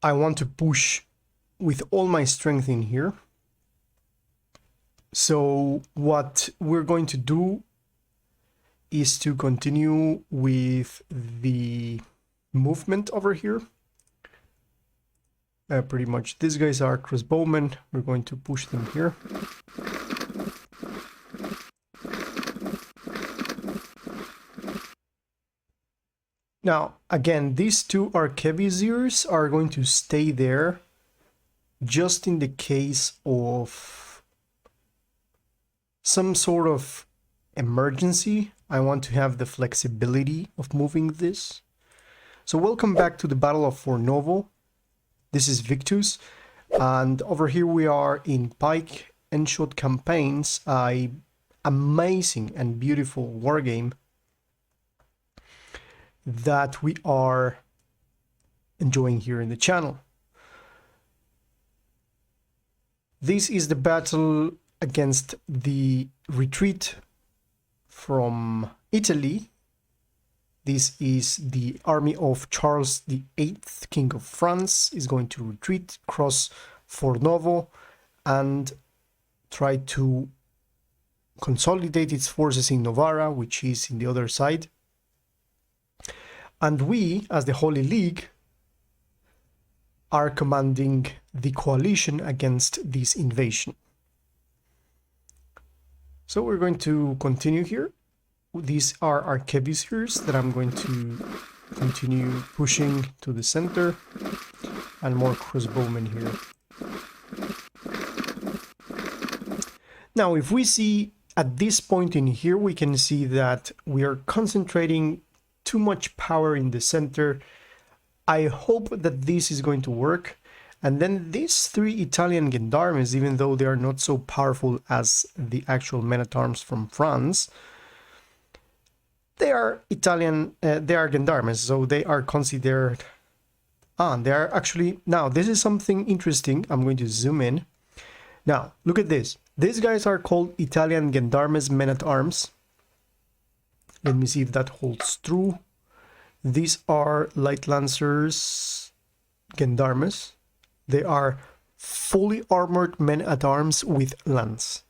I want to push with all my strength in here. So what we're going to do is to continue with the movement over here. Pretty much these guys are crossbowmen. We're going to push them here. Now, again, these two Arquebusiers are going to stay there just in the case of some sort of emergency. I want to have the flexibility of moving this. So welcome back to the Battle of FORNOVO. This is Victus, and over here we are in Pike and Shot Campaigns, an amazing and beautiful wargame that we are enjoying here in the channel. This is the battle against the retreat from Italy. This is the army of Charles VIII King of France is going to retreat, cross FORNOVO, and try to consolidate its forces in Novara, which is in the other side. And we, as the Holy League, are commanding the coalition against this invasion. So we're going to continue here. These are Arquebusiers that I'm going to continue pushing to the center, and more crossbowmen here. Now, if we see at this point in here, we can see that we are concentrating too much power in the center. I hope that this is going to work. And then these three Italian Gendarmes, even though they are not so powerful as the actual men-at-arms from France, they are Italian, they are Gendarmes, so they are considered... they are actually... Now, this is something interesting. I'm going to zoom in. Now, look at this. These guys are called Italian Gendarmes men-at-arms. Let me see if that holds true. These are Light Lancers Gendarmes. They are fully armored men-at-arms with lance.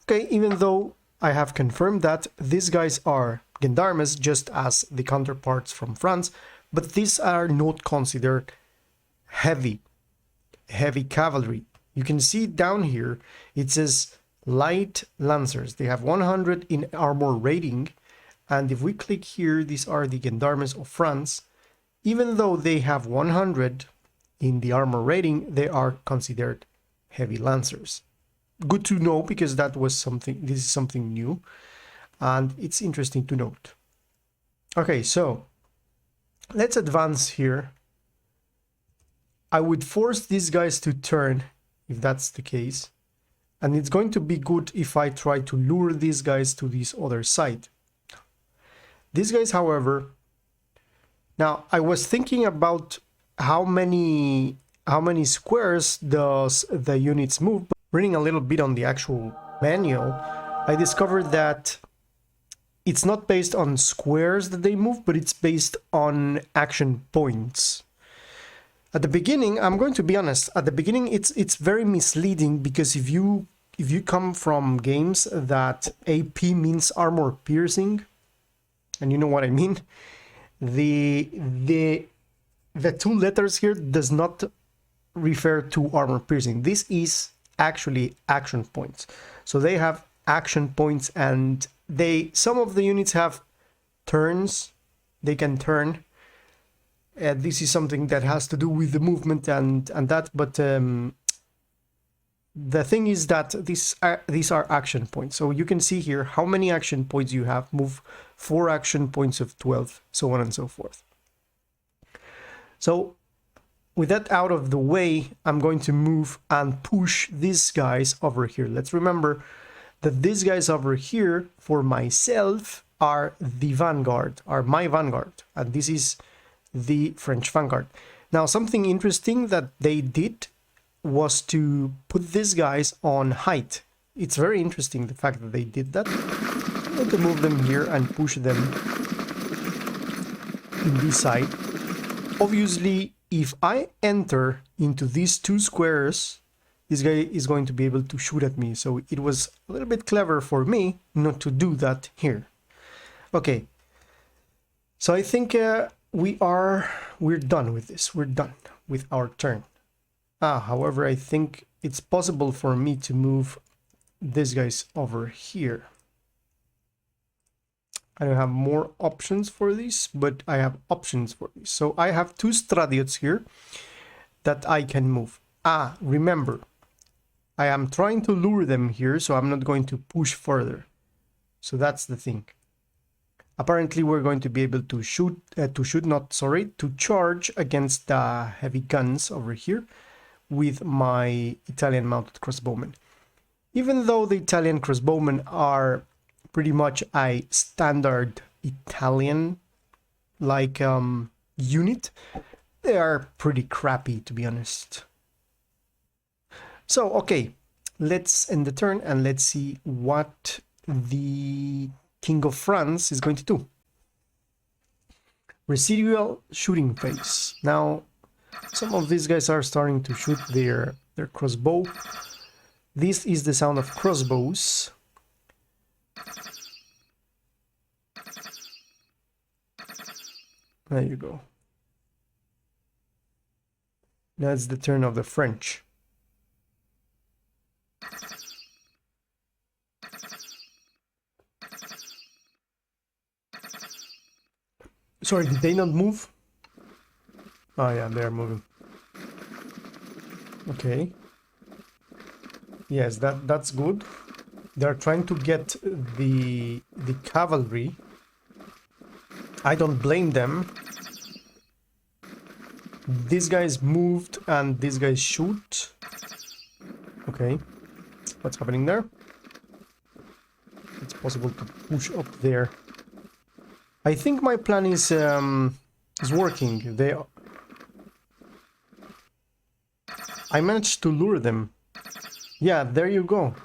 Okay, even though I have confirmed that these guys are Gendarmes, just as the counterparts from France, but these are not considered heavy cavalry. You can see down here, it says Light Lancers. They have 100 in armor rating. And if we click here, these are the Gendarmes of France. Even though they have 100 in the armor rating, they are considered heavy lancers. Good to know, because that was something, this is something new, and it's interesting to note. Okay, so let's advance here. I would force these guys to turn, if that's the case, and it's going to be good if I try to lure these guys to this other side. These guys, however, now I was thinking about how many squares does the units move, but reading a little bit on the actual manual, I discovered that it's not based on squares that they move, but it's based on action points. At the beginning, I'm going to be honest, at the beginning it's very misleading, because if you come from games that AP means armor piercing, and you know what I mean, the two letters here does not refer to armor piercing. This is actually action points. So they have action points, and some of the units have turns. They can turn. This is something that has to do with the movement and that, but the thing is that these are action points. So you can see here how many action points you have. Move 4 action points of 12, so on and so forth. So with that out of the way, I'm going to move and push these guys over here. Let's remember that these guys over here, for myself, are the vanguard, are my vanguard, and this is the French vanguard. Now, something interesting that they did was to put these guys on height. It's very interesting, the fact that they did that. I'm going to move them here and push them in this side. Obviously, if I enter into these two squares, this guy is going to be able to shoot at me. So it was a little bit clever for me not to do that here. Okay, so I think we're done with this. We're done with our turn. However, I think it's possible for me to move these guys over here. I don't have more options for this, but I have options for this. So I have two Stradiots here that I can move. Remember, I am trying to lure them here, so I'm not going to push further. So that's the thing. Apparently, we're going to be able to to charge against the heavy guns over here with my Italian mounted crossbowmen. Even though the Italian crossbowmen are pretty much a standard Italian like unit, they are pretty crappy, to be honest. So okay, let's end the turn and let's see what the King of France is going to do. Residual shooting phase. Now some of these guys are starting to shoot their crossbow. This is the sound of crossbows. There you go. That's the turn of the French. Sorry, did they not move? Oh yeah, they're moving. Okay. Yes, that's good. They're trying to get the cavalry. I don't blame them. These guys moved and these guys shoot. Okay. What's happening there? It's possible to push up there. I think my plan is working. I managed to lure them. Yeah, there you go.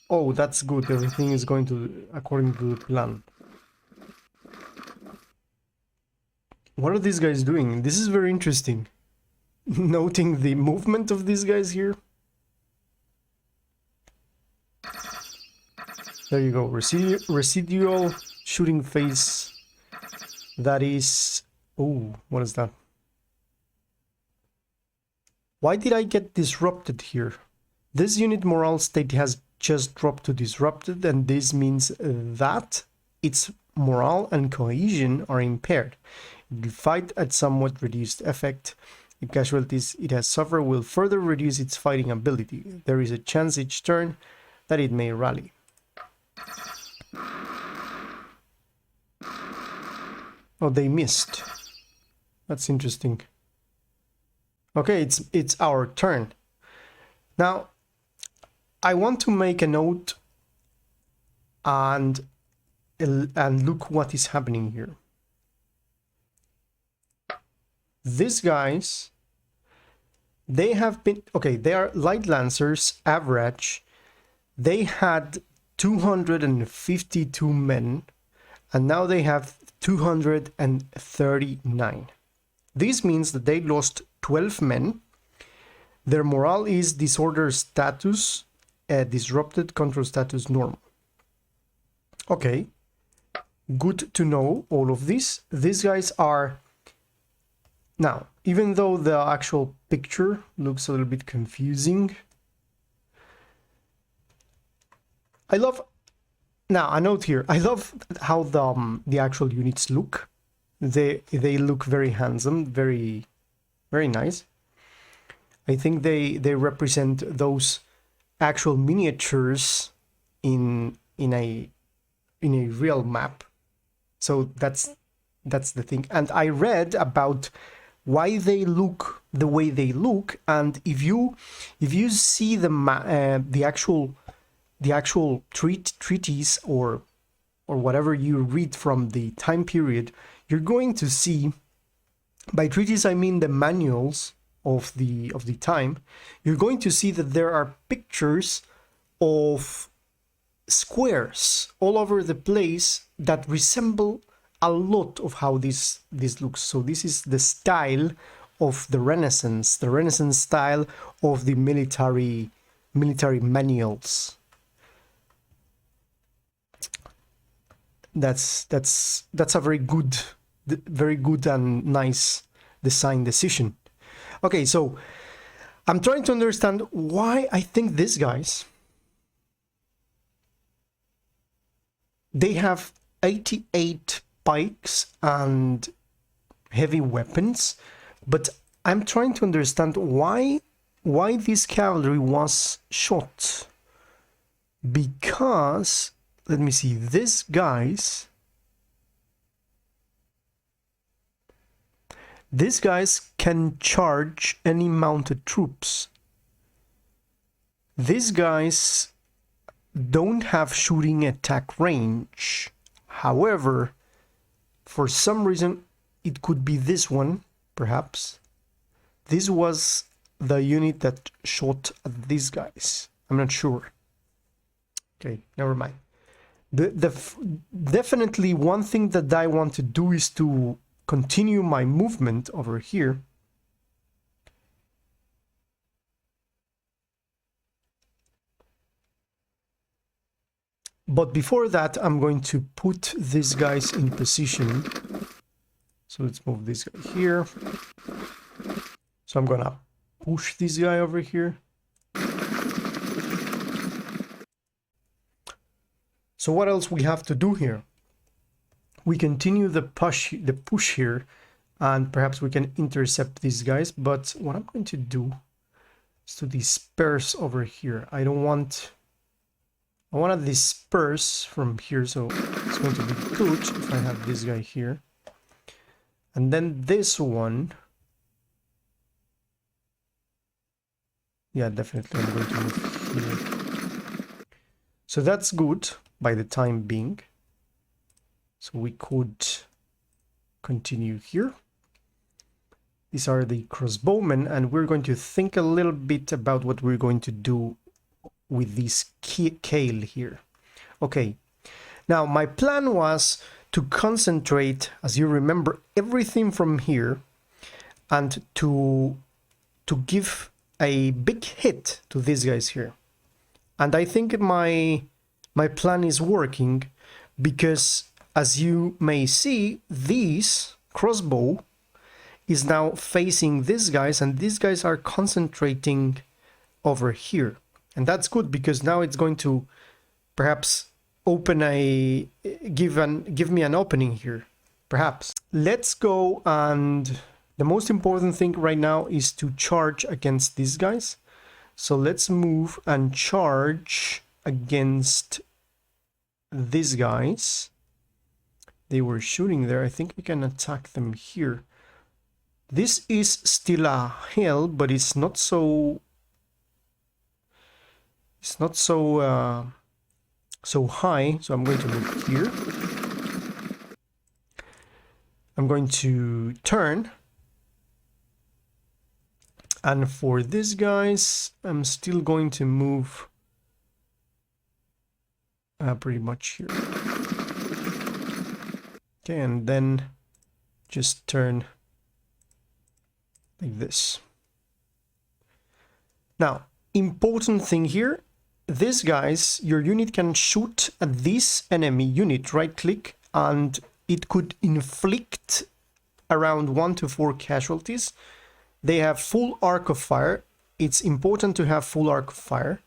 Oh, that's good. Everything is going to according to the plan. What are these guys doing? This is very interesting. Noting the movement of these guys here. There you go. Residual shooting phase. That is... Oh, what is that? Why did I get disrupted here? This unit morale state has just dropped to disrupted, and this means that its morale and cohesion are impaired. It will fight at somewhat reduced effect. The casualties it has suffered will further reduce its fighting ability. There is a chance each turn that it may rally. Oh, they missed. That's interesting. Okay, it's our turn. Now, I want to make a note and look what is happening here. These guys, they have been... Okay, they are light lancers, average. They had 252 men, and now they have 239. This means that they lost 12 men. Their morale is disorder status, disrupted, control status, normal. Okay, good to know all of this. These guys are... Now, even though the actual picture looks a little bit confusing, I love... Now, a note here. I love how the actual units look. They look very handsome, very nice. I think they represent those actual miniatures in a real map. So that's the thing. And I read about why they look the way they look, and if you see the actual treatise or whatever you read from the time period, you're going to see, by treatise I mean the manuals of the time, you're going to see that there are pictures of squares all over the place that resemble a lot of how this looks. So this is the style of the Renaissance style of the military manuals. That's a very good and nice design decision. Okay, so I'm trying to understand why I think these guys, they have 88 pikes and heavy weapons, but I'm trying to understand why this cavalry was shot. Because, let me see, these guys can charge any mounted troops. These guys don't have shooting attack range. However, for some reason, it could be this one, perhaps. This was the unit that shot at these guys. I'm not sure. Okay, never mind. Definitely one thing that I want to do is to continue my movement over here. But before that, I'm going to put these guys in position. So let's move this guy here. So I'm gonna push this guy over here. So what else we have to do here? We continue the push here, and perhaps we can intercept these guys. But what I'm going to do is to disperse over here. I want to disperse from here, so it's going to be good if I have this guy here. And then this one. Yeah, definitely I'm going to move here. So that's good by the time being. So we could continue here. These are the crossbowmen, and we're going to think a little bit about what we're going to do with this Keil here. Okay, now my plan was to concentrate, as you remember, everything from here and to give a big hit to these guys here. And I think my plan is working, because as you may see, this crossbow is now facing these guys, and these guys are concentrating over here. And that's good, because now it's going to perhaps open give me an opening here, perhaps. Let's go, and the most important thing right now is to charge against these guys. So let's move and charge against these guys. They were shooting there. I think we can attack them here. This is still a hill, but it's not so so high. So I'm going to move here. I'm going to turn. And for these guys, I'm still going to move pretty much here. Okay, and then just turn like this. Now, important thing here, these guys, your unit can shoot at this enemy unit, right click, and it could inflict around 1 to 4 casualties. They have full arc of fire. It's important to have full arc of fire.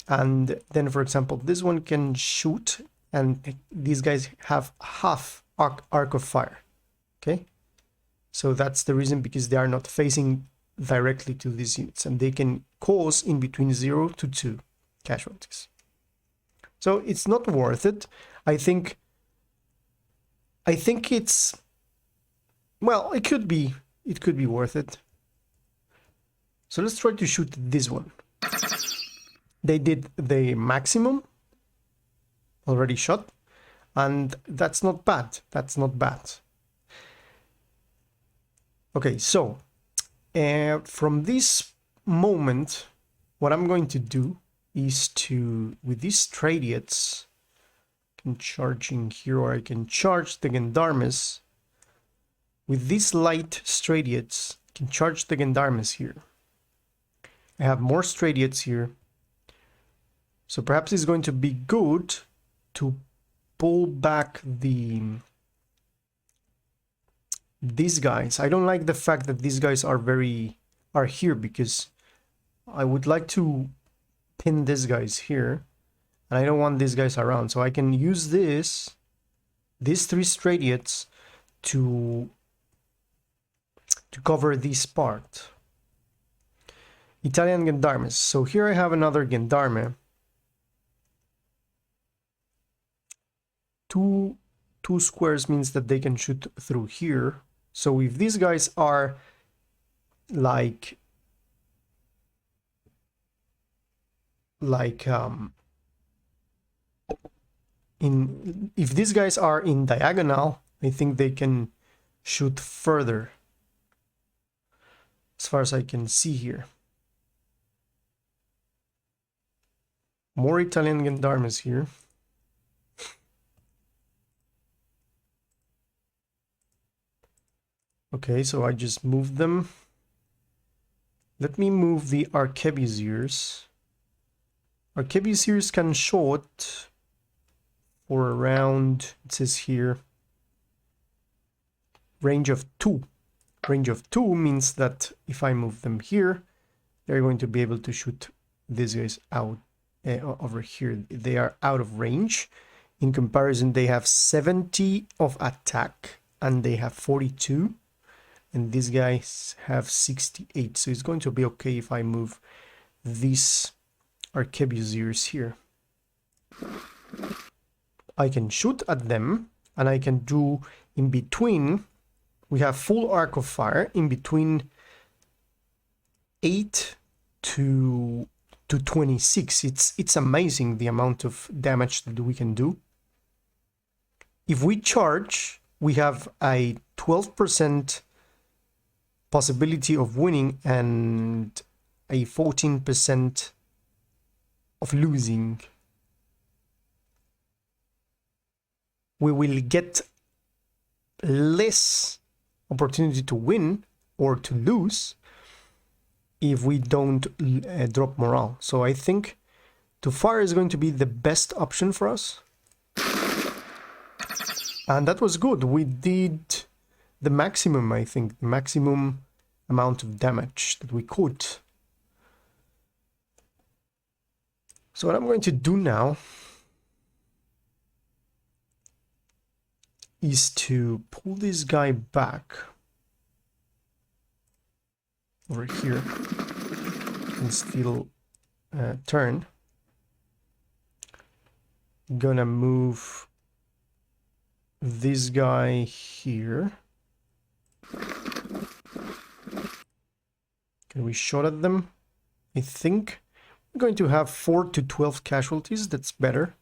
And then, for example, this one can shoot, and these guys have half arc of fire. Okay, so that's the reason, because they are not facing directly to these units, and they can cause in between 0 to 2 casualties. So it's not worth it. I think it's, well, it could be worth it. So let's try to shoot this one. They did the maximum already shot, and that's not bad. That's not bad. Okay, so from this moment, what I'm going to do is to, with these Stradotai, can charge in here, or I can charge the Gendarmes. With these light Stradotai, I can charge the Gendarmes here. I have more Stradotai here. So perhaps it's going to be good to pull back these guys. I don't like the fact that these guys are here, because I would like to pin these guys here, and I don't want these guys around. So I can use these 3 Stradotai to cover this part. Italian Gendarmes. So here I have another Gendarme. Two squares means that they can shoot through here. So if these guys are like if these guys are in diagonal, I think they can shoot further, as far as I can see here. More Italian Gendarmes here. Okay, so I just moved them. Let me move the Arquebusiers. Arquebusiers can shot for around, it says here, range of 2. Range of 2 means that if I move them here, they're going to be able to shoot these guys out over here. They are out of range. In comparison, they have 70 of attack and they have 42. And these guys have 68. So it's going to be okay if I move these Arquebusiers here. I can shoot at them, and I can do in between. We have full arc of fire in between 8 to 26. It's amazing the amount of damage that we can do. If we charge, we have a 12% possibility of winning and a 14% of losing. We will get less opportunity to win or to lose if we don't drop morale. So I think to fire is going to be the best option for us. And that was good. We did the maximum, I think, the maximum amount of damage that we could. So what I'm going to do now is to pull this guy back over here and still turn. Gonna move this guy here. Can we shot at them? I think we're going to have 4 to 12 casualties. That's better.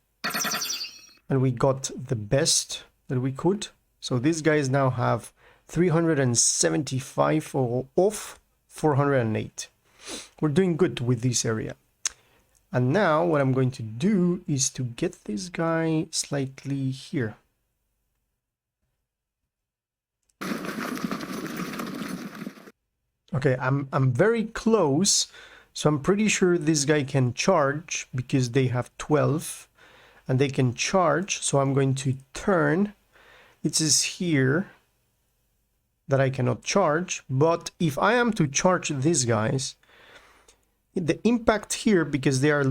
And we got the best that we could. So these guys now have 375 off 408. We're doing good with this area. And now what I'm going to do is to get this guy slightly here. Okay, I'm very close, so I'm pretty sure this guy can charge because they have 12 and they can charge. So I'm going to turn. It says here that I cannot charge, but if I am to charge these guys, the impact here, because they are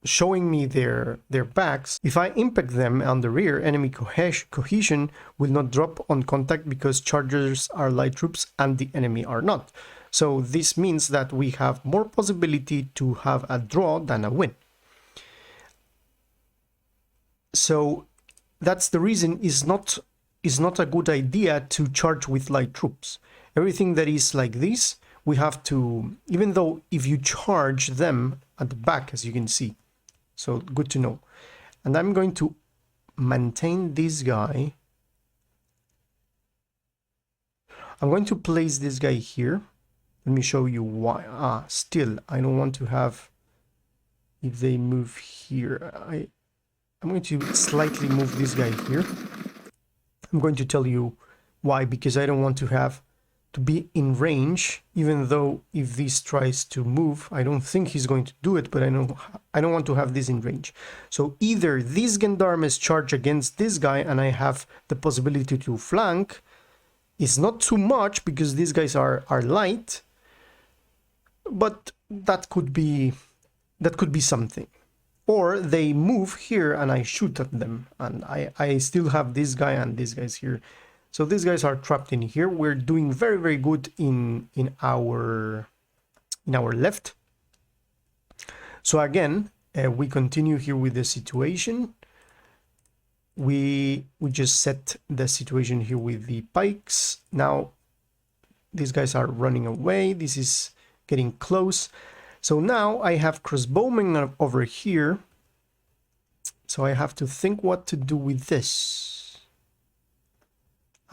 showing me their backs. If I impact them on the rear, enemy cohesion will not drop on contact because chargers are light troops and the enemy are not. So this means that we have more possibility to have a draw than a win. So that's the reason is not a good idea to charge with light troops. Everything that is like this, we have to, even though if you charge them at the back, as you can see. So good to know. And I'm going to maintain this guy. I'm going to place this guy here. Let me show you why. Still, I don't want to have if they move here. I'm going to slightly move this guy here. I'm going to tell you why, because I don't want to be in range, even though if this tries to move, I don't think he's going to do it, but I don't want to have this in range. So either these Gendarmes charge against this guy and I have the possibility to flank. It's not too much because these guys are light, but that could be something. Or they move here and I shoot at them, and I still have this guy and these guys here. So these guys are trapped in here. We're doing very, very good in our left. So again, we continue here with the situation. We just set the situation here with the pikes. Now these guys are running away. This is getting close. So now I have crossbowmen over here. So I have to think what to do with this.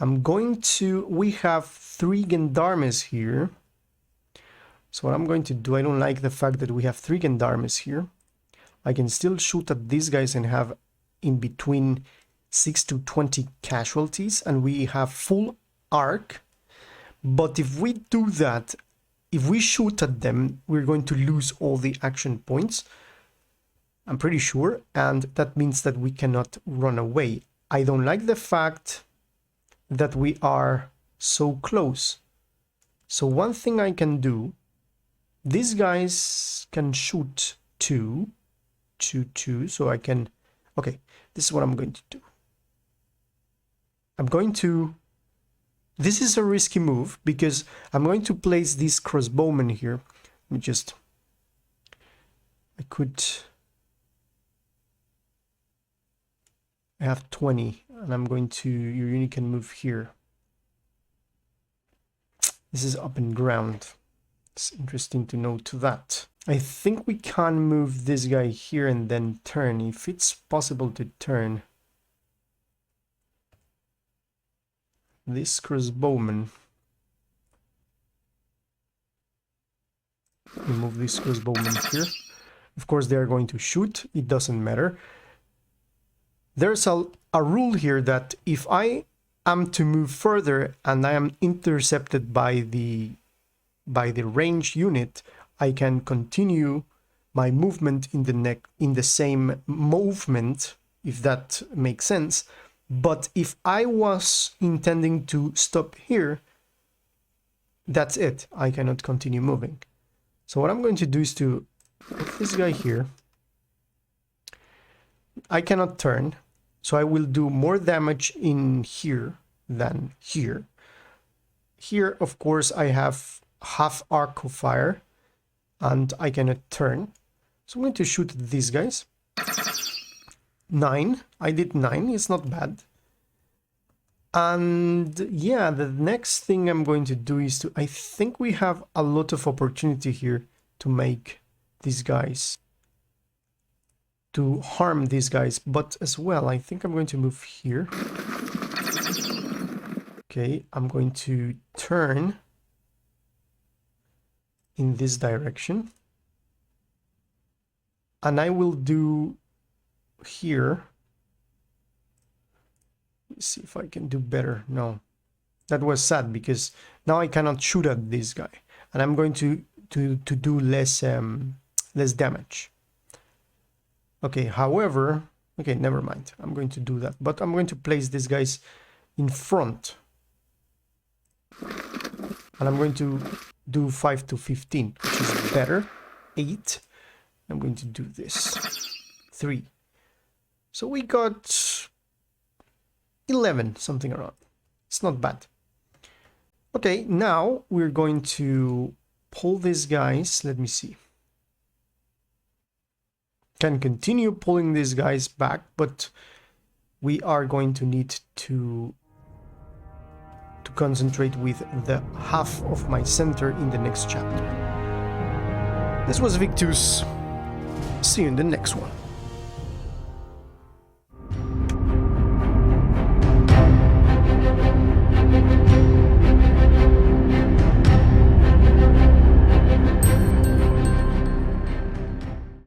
We have 3 Gendarmes here. So what I'm going to do, I don't like the fact that we have 3 Gendarmes here. I can still shoot at these guys and have in between 6 to 20 casualties, and we have full arc. But if we do that, if we shoot at them, we're going to lose all the action points, I'm pretty sure, and that means that we cannot run away. I don't like the fact that we are so close. So one thing I can do, these guys can shoot 2, so I can, okay, this is what I'm going to do. This is a risky move because I'm going to place this crossbowman here. I have 20 and I'm going to, your unit can move here. This is open ground. It's interesting to note that. I think we can move this guy here and then turn, if it's possible to turn. This crossbowman. We move this crossbowman here. Of course they are going to shoot, it doesn't matter. There's a rule here that if I am to move further and I am intercepted by the range unit, I can continue my movement in the same movement, if that makes sense. But if I was intending to stop here, that's it. I cannot continue moving. So what I'm going to do is to put this guy here. I cannot turn, so I will do more damage in here than here. Here, of course, I have half arc of fire, and I cannot turn. So I'm going to shoot at these guys. 9. I did 9. It's not bad. And yeah, the next thing I'm going to do is I think we have a lot of opportunity here to make these guys, to harm these guys, but as well, I think I'm going to move here. Okay, I'm going to turn in this direction. And I will do here. Let's see if I can do better. No, that was sad because now I cannot shoot at this guy, and I'm going to do less damage. Okay, however, okay, never mind. I'm going to do that, but I'm going to place these guys in front, and I'm going to do 5 to 15, which is better. 8. I'm going to do this. 3. So we got 11, something around. It's not bad. Okay, now we're going to pull these guys. Let me see. Can continue pulling these guys back, but we are going to need to concentrate with the half of my center in the next chapter. This was Victus. See you in the next one.